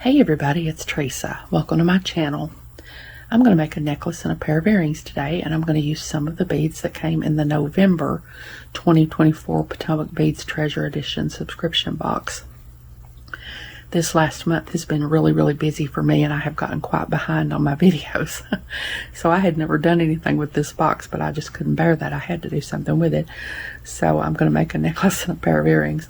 Hey everybody, it's Teresa. Welcome to my channel. I'm going to make a necklace and a pair of earrings today, and I'm going to use some of the beads that came in the November 2024 Potomac Beads Treasure Edition subscription box. This last month has been really busy for me, and I have gotten quite behind on my videos. So I had never done anything with this box, but I just couldn't bear that. I had to do something with it. So I'm going to make a necklace and a pair of earrings.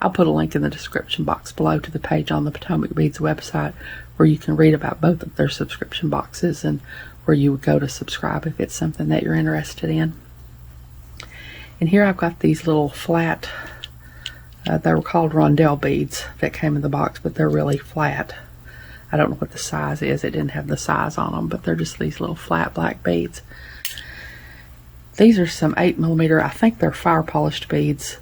I'll put a link in the description box below to the page on the Potomac Beads website where you can read about both of their subscription boxes and where you would go to subscribe if it's something that you're interested in. And here I've got these little flat, they were called rondelle beads that came in the box, but they're really flat. I don't know what the size is. It didn't have the size on them, but they're just these little flat black beads. These are some 8mm, I think they're fire polished beads.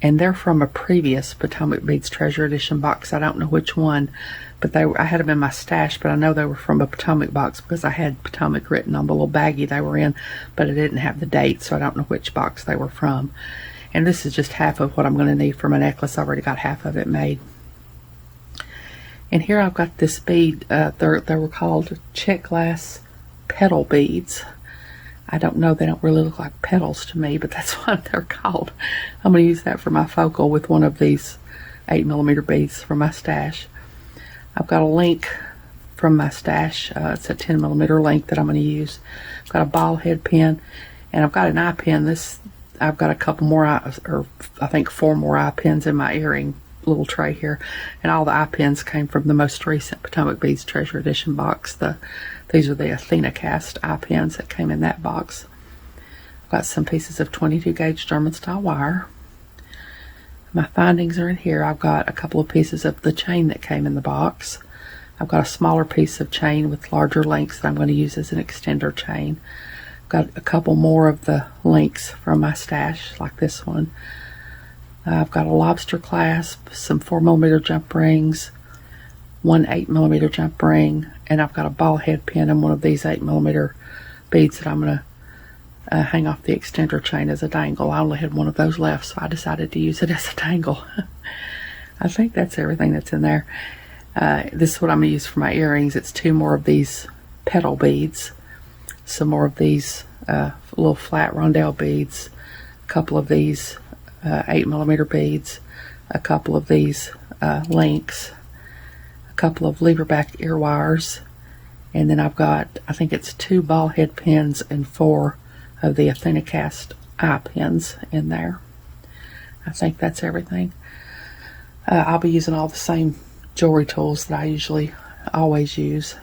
And they're from a previous Potomac Beads Treasure Edition box. I don't know which one, but I had them in my stash, but I know they were from a Potomac box because I had Potomac written on the little baggie they were in, but I didn't have the date, so I don't know which box they were from. And this is just half of what I'm going to need for my necklace. I've already got half of it made. And here I've got this bead. They were called check glass petal beads. I don't know, they don't really look like petals to me, but that's what they're called. I'm going to use that for my focal with one of these 8mm beads from my stash. I've got a link from my stash. It's a 10mm link that I'm going to use. I've got a ball head pin, and I've got an eye pin. I've got a couple more, or I think 4 more eye pins in my earring little tray here, and all the eye pins came from the most recent Potomac Beads Treasure Edition box. These are the Athena cast eye pins that came in that box. I've got some pieces of 22 gauge German style wire. My findings are in here. I've got a couple of pieces of the chain that came in the box. I've got a smaller piece of chain with larger links that I'm going to use as an extender chain. I've got a couple more of the links from my stash, like this one. I've got a lobster clasp, some 4mm jump rings, one 8mm jump ring, and I've got a ball head pin and one of these 8mm beads that I'm going to hang off the extender chain as a dangle. I only had one of those left, so I decided to use it as a dangle. I think that's everything that's in there. This is what I'm going to use for my earrings. It's 2 more of these petal beads, some more of these little flat rondelle beads, a couple of these 8mm beads, a couple of these links, a couple of lever back ear wires, and then I've got, I think it's 2 ball head pins and 4 of the Athena cast eye pins in there. I think that's everything. I'll be using all the same jewelry tools that I always use,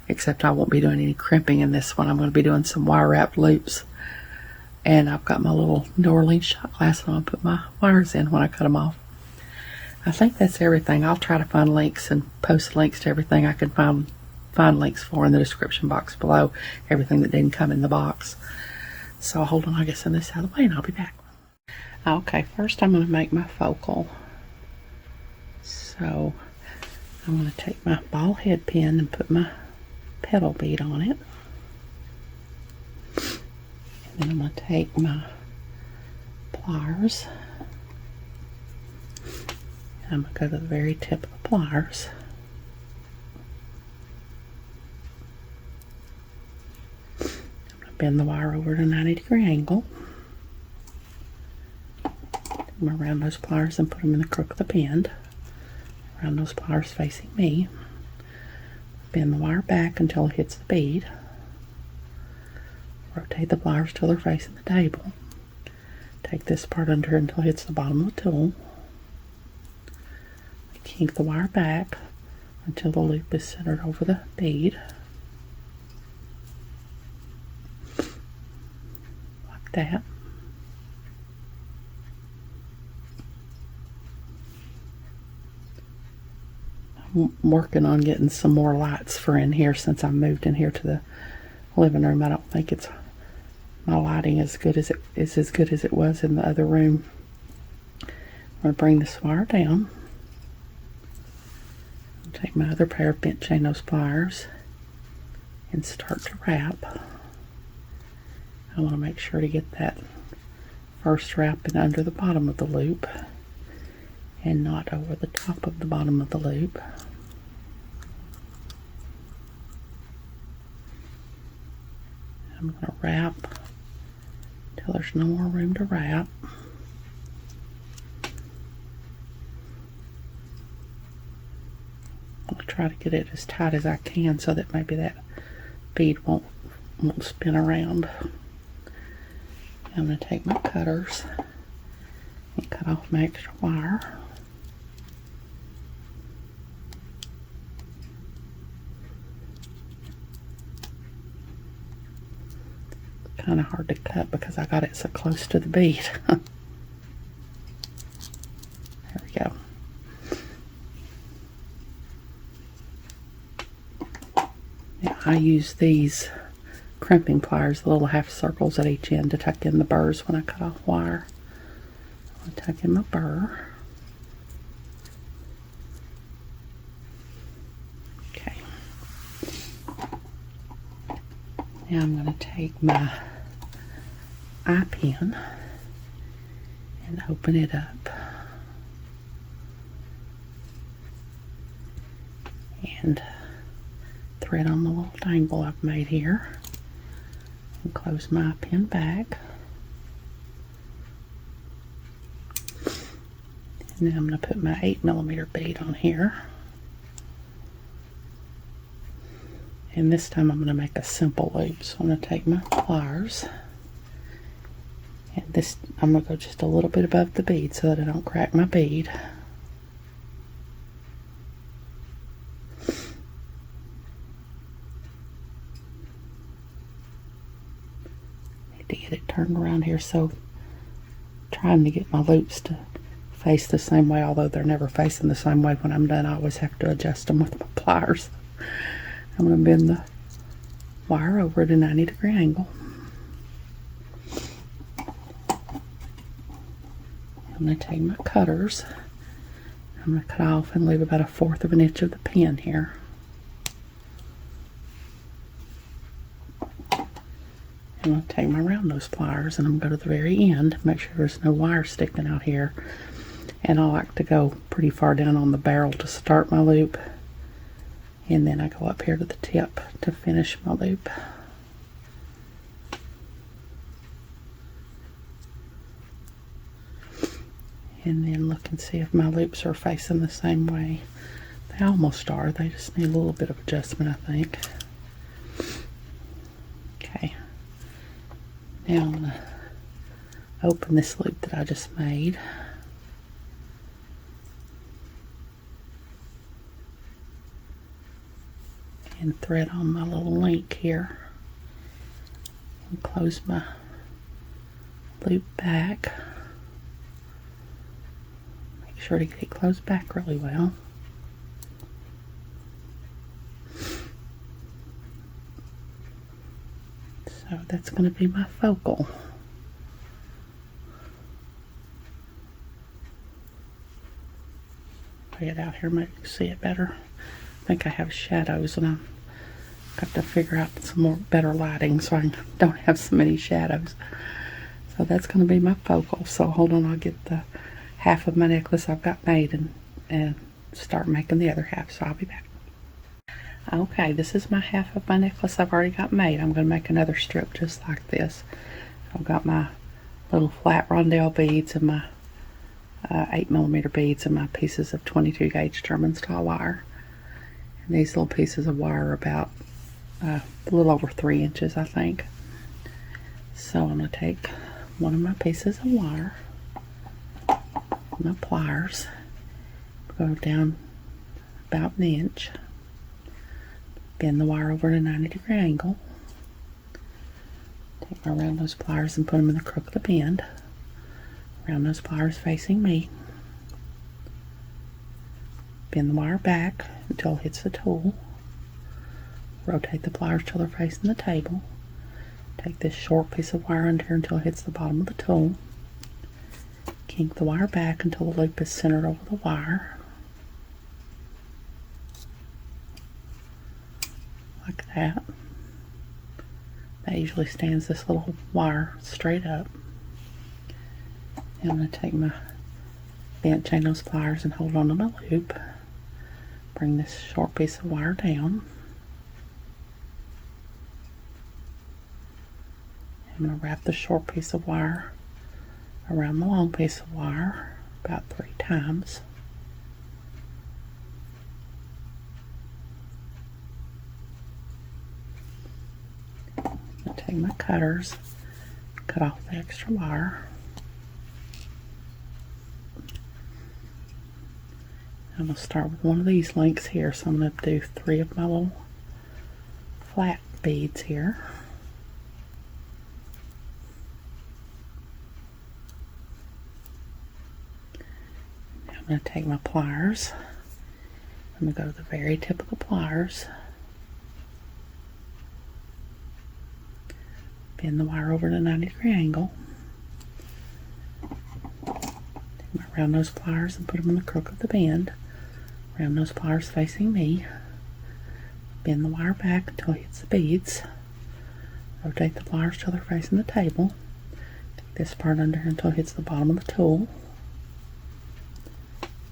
except I won't be doing any crimping in this one. I'm going to be doing some wire wrapped loops. And I've got my little New Orleans shot glass, and I'll put my wires in when I cut them off. I think that's everything. I'll try to find links and post links to everything I can find links for in the description box below, everything that didn't come in the box. So hold on, I'll get some of this out of the way and I'll be back. Okay, first I'm going to make my focal. So I'm going to take my ball head pin and put my petal bead on it. And I'm going to take my pliers, and I'm going to go to the very tip of the pliers. I'm going to bend the wire over at a 90-degree angle. I'm going to round those pliers and put them in the crook of the bend. Round those pliers facing me. Bend the wire back until it hits the bead. Rotate the pliers till they're facing the table. Take this part under until it hits the bottom of the tool. Kink the wire back until the loop is centered over the bead. Like that. I'm working on getting some more lights for in here since I moved in here to the living room. I don't think my lighting is as good as it was in the other room. I'm going to bring this wire down. Take my other pair of bent chain nose pliers and start to wrap. I want to make sure to get that first wrap in under the bottom of the loop and not over the top of the bottom of the loop. I'm going to wrap till there's no more room to wrap. I'll try to get it as tight as I can so that maybe that bead won't spin around. I'm going to take my cutters and cut off my extra wire. Kind of hard to cut because I got it so close to the bead. There we go. Now I use these crimping pliers, the little half circles at each end, to tuck in the burrs when I cut off wire. I'll tuck in my burr. Okay. Now I'm going to take my eye pin and open it up and thread on the little dangle I've made here and close my eye pin back. And now I'm going to put my 8mm bead on here, and this time I'm going to make a simple loop. So I'm going to take my pliers, and this I'm going to go just a little bit above the bead so that I don't crack my bead. Need to get it turned around here, so trying to get my loops to face the same way, although they're never facing the same way when I'm done. I always have to adjust them with my pliers. I'm going to bend the wire over at a 90-degree angle. I'm going to take my cutters. I'm going to cut off and leave about 1/4 of an inch of the pin here. I'm going to take my round nose pliers and I'm going to go to the very end, make sure there's no wire sticking out here. And I like to go pretty far down on the barrel to start my loop, and then I go up here to the tip to finish my loop. And then look and see if my loops are facing the same way. They almost are. They just need a little bit of adjustment, I think. Okay. Now I'm going to open this loop that I just made. And thread on my little link here. And close my loop back. Make sure to get it closed back really well. So that's going to be my focal. Lay it out here, maybe you can see it better. I think I have shadows, and I've got to figure out some more better lighting so I don't have so many shadows. So that's going to be my focal. So hold on, I'll get the half of my necklace I've got made and start making the other half. So I'll be back. Okay, this is my half of my necklace I've already got made. I'm going to make another strip just like this. I've got my little flat rondelle beads and my 8mm beads and my pieces of 22 gauge German style wire. And these little pieces of wire are about a little over 3 inches, I think. So I'm going to take one of my pieces of wire, my pliers, go down about an inch, bend the wire over at a 90-degree angle, take my round nose pliers and put them in the crook of the bend, round nose pliers facing me, bend the wire back until it hits the tool, rotate the pliers till they're facing the table, take this short piece of wire under here until it hits the bottom of the tool, kink the wire back until the loop is centered over the wire, like that. That usually stands this little wire straight up. And I'm going to take my bent chain nose pliers and hold on to my loop. Bring this short piece of wire down. I'm going to wrap the short piece of wire around the long piece of wire about 3 times. I'll take my cutters, cut off the extra wire. I'm going to start with one of these links here, so I'm going to do 3 of my little flat beads here. I'm going to take my pliers. I'm going to go to the very tip of the pliers, bend the wire over at a 90-degree angle, take my round nose pliers and put them in the crook of the bend. Round nose pliers facing me. Bend the wire back until it hits the beads. Rotate the pliers till they're facing the table. Take this part under here until it hits the bottom of the tool.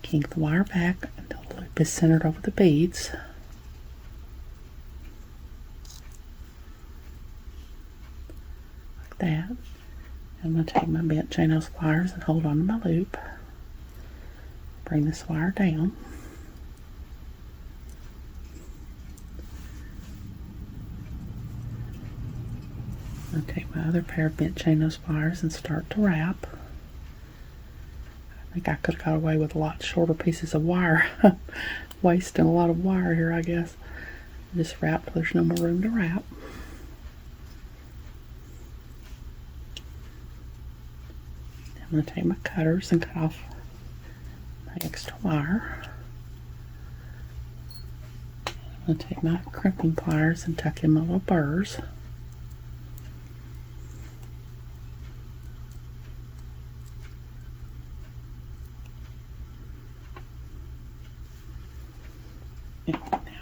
Kink the wire back until the loop is centered over the beads. Like that. I'm going to take my bent chain nose pliers and hold on to my loop. Bring this wire down. I'm going to take my other pair of bent chain nose pliers and start to wrap. I think I could have got away with a lot shorter pieces of wire. Wasting a lot of wire here, I guess. Just wrap till there's no more room to wrap. I'm going to take my cutters and cut off my extra wire. I'm going to take my crimping pliers and tuck in my little burrs.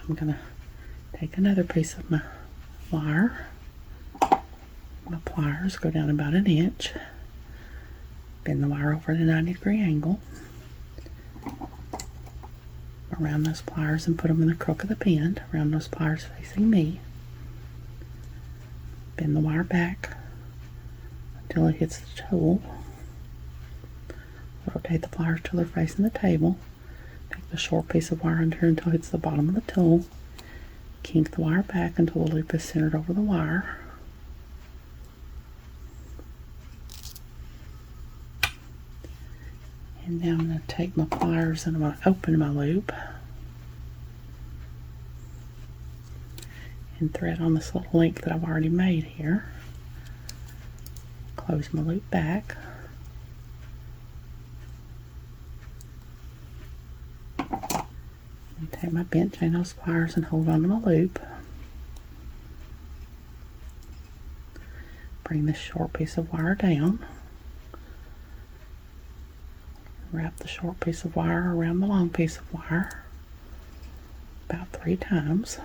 I'm going to take another piece of my wire. My pliers go down about 1 inch. Bend the wire over at a 90-degree angle. Around those pliers and put them in the crook of the bend. Around those pliers facing me. Bend the wire back until it hits the tool. Rotate the pliers till they're facing the table. Take the short piece of wire under here until it hits the bottom of the tool. Kink the wire back until the loop is centered over the wire. And now I'm going to take my pliers and I'm going to open my loop and thread on this little link that I've already made here. Close my loop back. And take my bent chain nose pliers and hold on to my loop. Bring this short piece of wire down. Wrap the short piece of wire around the long piece of wire about 3 times.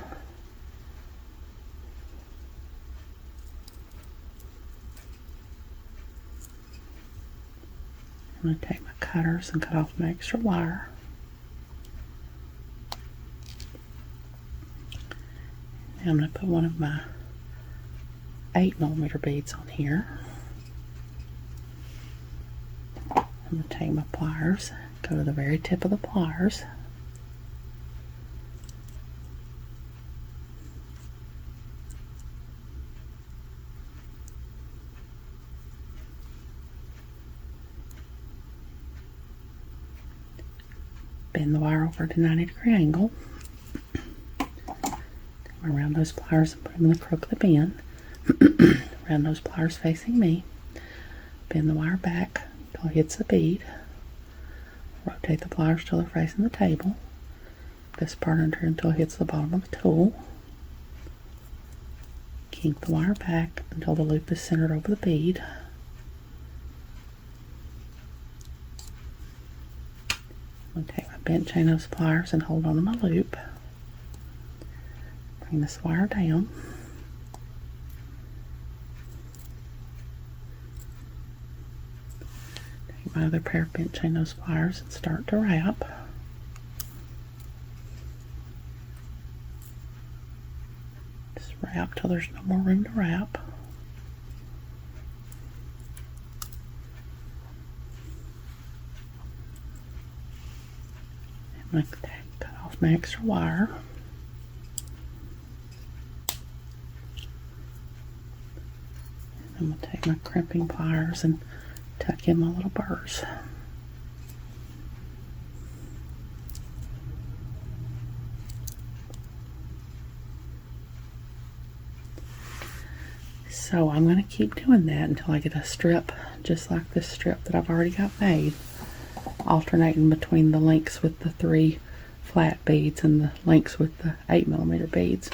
I'm going to take my cutters and cut off my extra wire. Now I'm going to put one of my 8mm beads on here. I'm going to take my pliers, go to the very tip of the pliers, bend the wire over at a 90-degree angle, around those pliers and put them in the crook of the bend, around those pliers facing me, bend the wire back until it hits the bead, rotate the pliers till they're facing the table, this part under until it hits the bottom of the tool, kink the wire back until the loop is centered over the bead, I'm going to take my bent chain nose pliers and hold on to my loop, bring this wire down, take my other pair of bent chain nose pliers and start to wrap. Just wrap till there's no more room to wrap. I'm going to cut off my extra wire. I'm going to take my crimping pliers and tuck in my little burrs. So I'm going to keep doing that until I get a strip just like this strip that I've already got made, alternating between the links with the 3 flat beads and the links with the 8mm beads.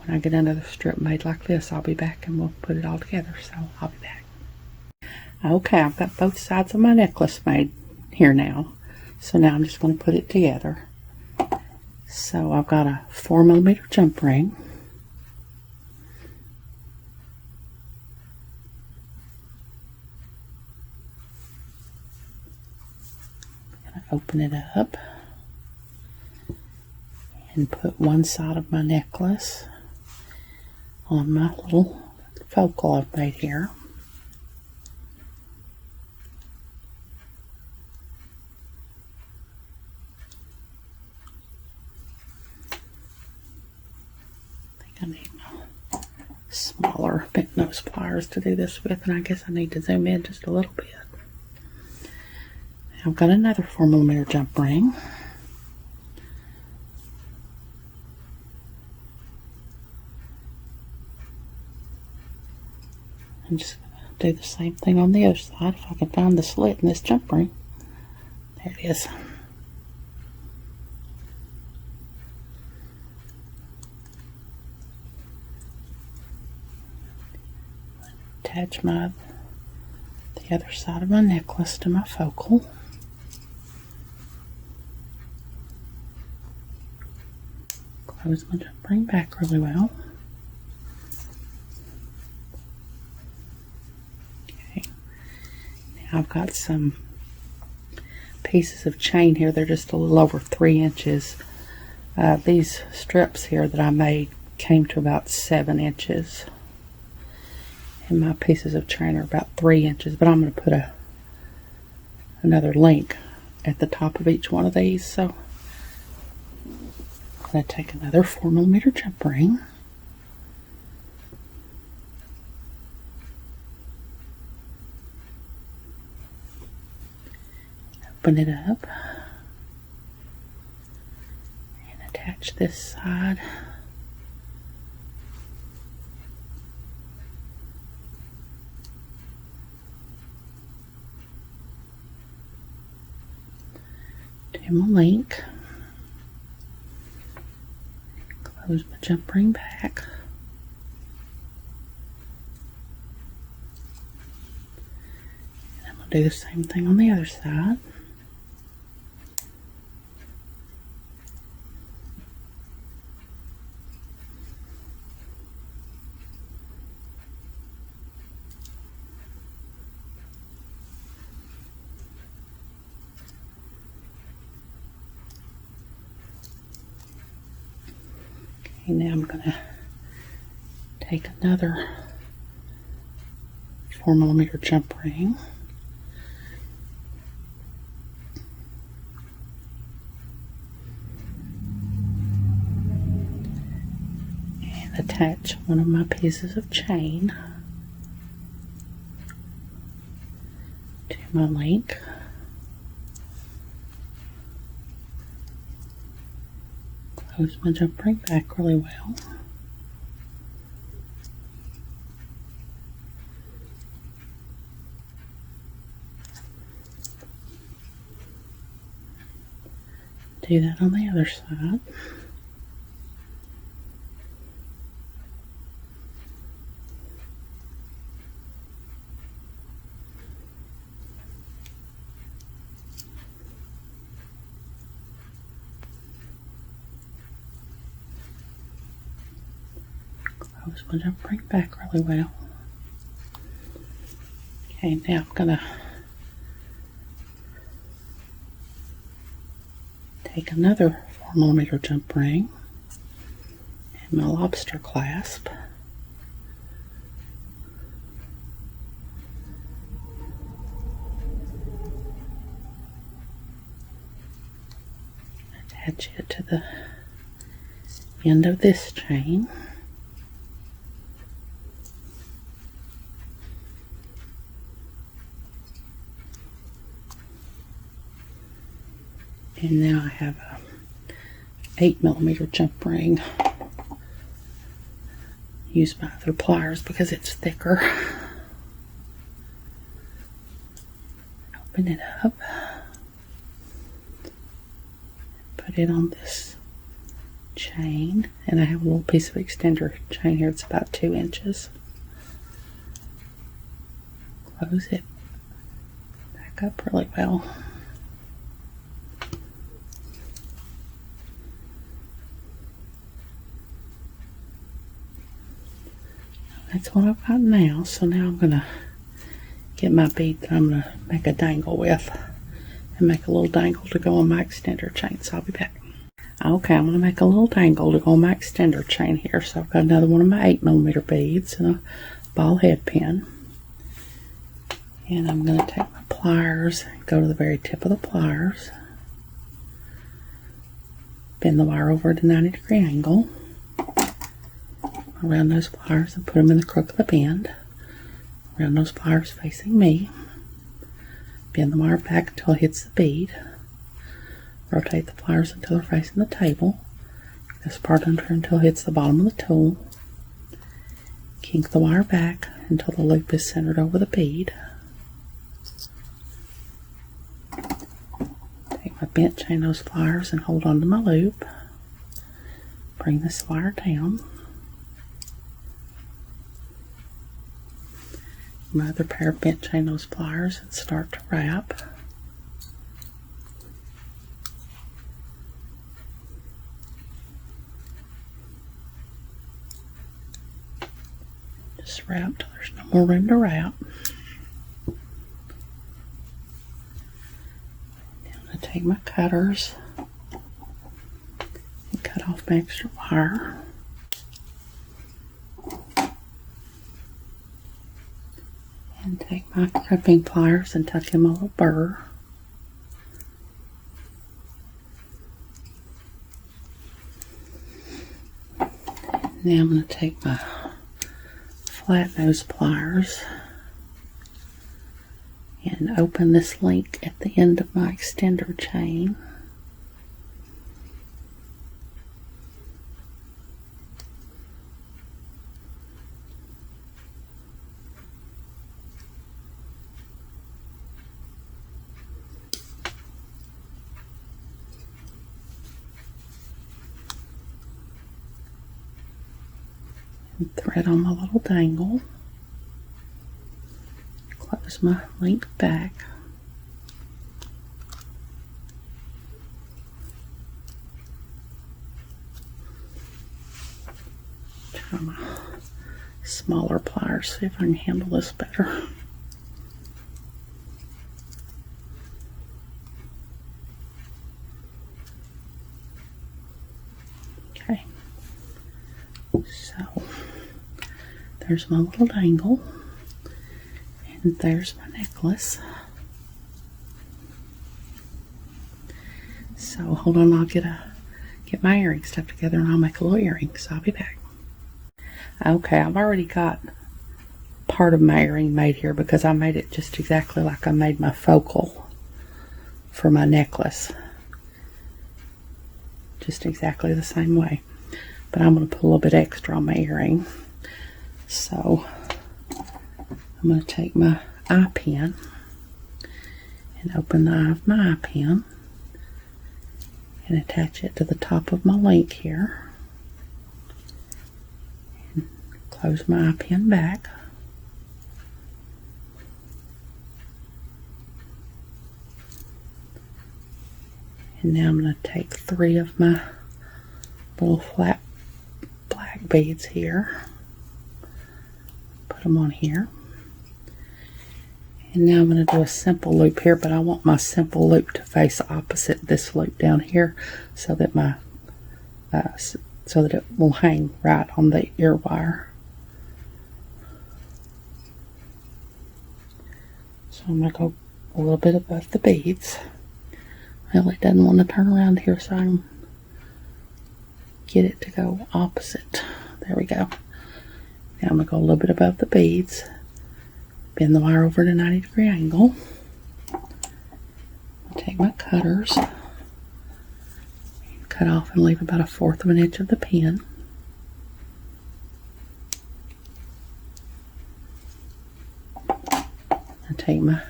When I get another strip made like this, I'll be back and we'll put it all together. So I'll be back. Okay, I've got both sides of my necklace made here now. So now I'm just going to put it together. So I've got a 4mm jump ring. Open it up and put one side of my necklace on my little focal I've made here. I think I need smaller bent nose pliers to do this with, and I guess I need to zoom in just a little bit. I've got another 4mm jump ring. I'm just going to do the same thing on the other side if I can find the slit in this jump ring. There it is. Attach the other side of my necklace to my focal. Close my jump ring back really well. Okay. Now I've got some pieces of chain here. They're just a little over 3 inches. These strips here that I made came to about 7 inches. And my pieces of chain are about 3 inches, but I'm going to put another link at the top of each one of these. So I'm going to take another 4mm jump ring. Open it up and attach this side. To my link. Close my jump ring back. And I'm going to do the same thing on the other side. Okay, now I'm going to take another 4mm jump ring and attach one of my pieces of chain to my link. Close my jump ring back really well. Do that on the other side. Close my jump ring back really well. Okay, now I'm going to take another 4mm jump ring and my lobster clasp. attach it to the end of this chain. And now I have a 8mm jump ring. Use my other pliers because it's thicker. Open it up. Put it on this chain, and I have a little piece of extender chain here. It's about 2 inches. Close it back up really well. That's what I've got now. So now I'm going to get my bead that I'm going to make a dangle with and make a little dangle to go on my extender chain. So I'll be back. Okay, I'm going to make a little dangle to go on my extender chain here. So I've got another one of my 8mm beads and a ball head pin. And I'm going to take my pliers, go to the very tip of the pliers, bend the wire over at a 90-degree angle around those pliers and put them in the crook of the bend, around those pliers facing me. Bend the wire back until it hits the bead. Rotate the pliers until they're facing the table. This part under until it hits the bottom of the tool. Kink the wire back until the loop is centered over the bead. Take my bent chain nose pliers and hold on to my loop. Bring this wire down. My other pair of bent chain nose pliers and start to wrap. Just wrap till there's no more room to wrap. Now I'm going to take my cutters and cut off my extra wire. And take my crimping pliers and tuck in my little burr. Now I'm going to take my flat nose pliers and open this link at the end of my extender chain. And thread on my little dangle. Close my link back. Try my smaller pliers, see if I can handle this better. Okay. So there's my little dangle, and there's my necklace. So hold on, I'll get my earring stuff together and I'll make a little earring, so I'll be back. Okay, I've already got part of my earring made here because I made it just exactly like I made my focal for my necklace. Just exactly the same way. But I'm going to put a little bit extra on my earring. So I'm going to take my eye pin and open the eye of my eye pin and attach it to the top of my link here. And close my eye pin back. And now I'm going to take 3 of my little flat black beads here. Put them on here. And now I'm going to do a simple loop here, but I want my simple loop to face opposite this loop down here so that my so that it will hang right on the ear wire. So I'm going to go a little bit above the beads. Well, it doesn't want to turn around here, so I'm get it to go opposite. There we go. Now I'm going to go a little bit above the beads, bend the wire over at a 90-degree angle. I'll take my cutters, cut off and leave about 1/4 of an inch of the pin. I take my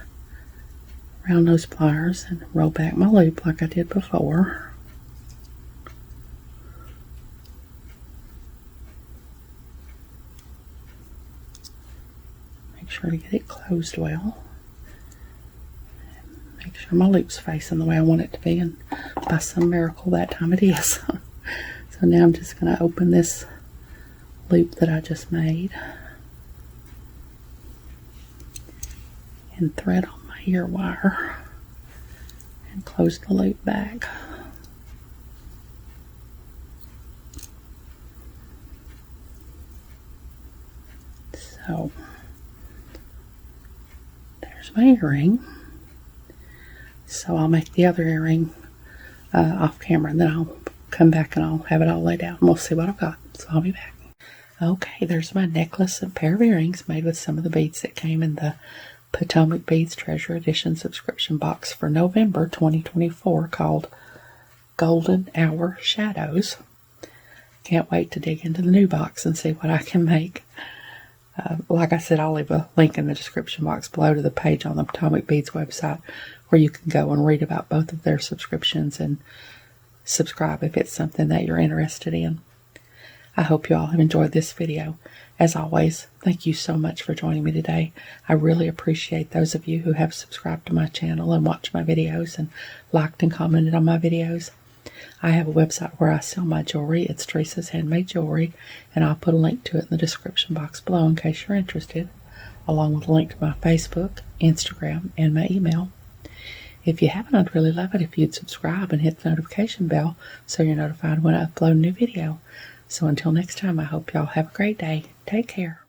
round nose pliers and roll back my loop like I did before. Make sure to get it closed well. Make sure my loop's facing the way I want it to be, and by some miracle that time it is. So now I'm just going to open this loop that I just made and thread on my ear wire and close the loop back. So there's my earring. So I'll make the other earring off camera, and then I'll come back and I'll have it all laid out and we'll see what I've got. So I'll be back. Okay, there's my necklace and pair of earrings made with some of the beads that came in the Potomac Beads Treasure Edition subscription box for November 2024 called Golden Hour Shadows. Can't wait to dig into the new box and see what I can make. Like I said, I'll leave a link in the description box below to the page on the Potomac Beads website where you can go and read about both of their subscriptions and subscribe if it's something that you're interested in. I hope you all have enjoyed this video. As always, thank you so much for joining me today. I really appreciate those of you who have subscribed to my channel and watched my videos and liked and commented on my videos. I have a website where I sell my jewelry. It's Teresa's Handmade Jewelry, and I'll put a link to it in the description box below in case you're interested, along with a link to my Facebook, Instagram, and my email. If you haven't, I'd really love it if you'd subscribe and hit the notification bell so you're notified when I upload a new video. So until next time, I hope y'all have a great day. Take care.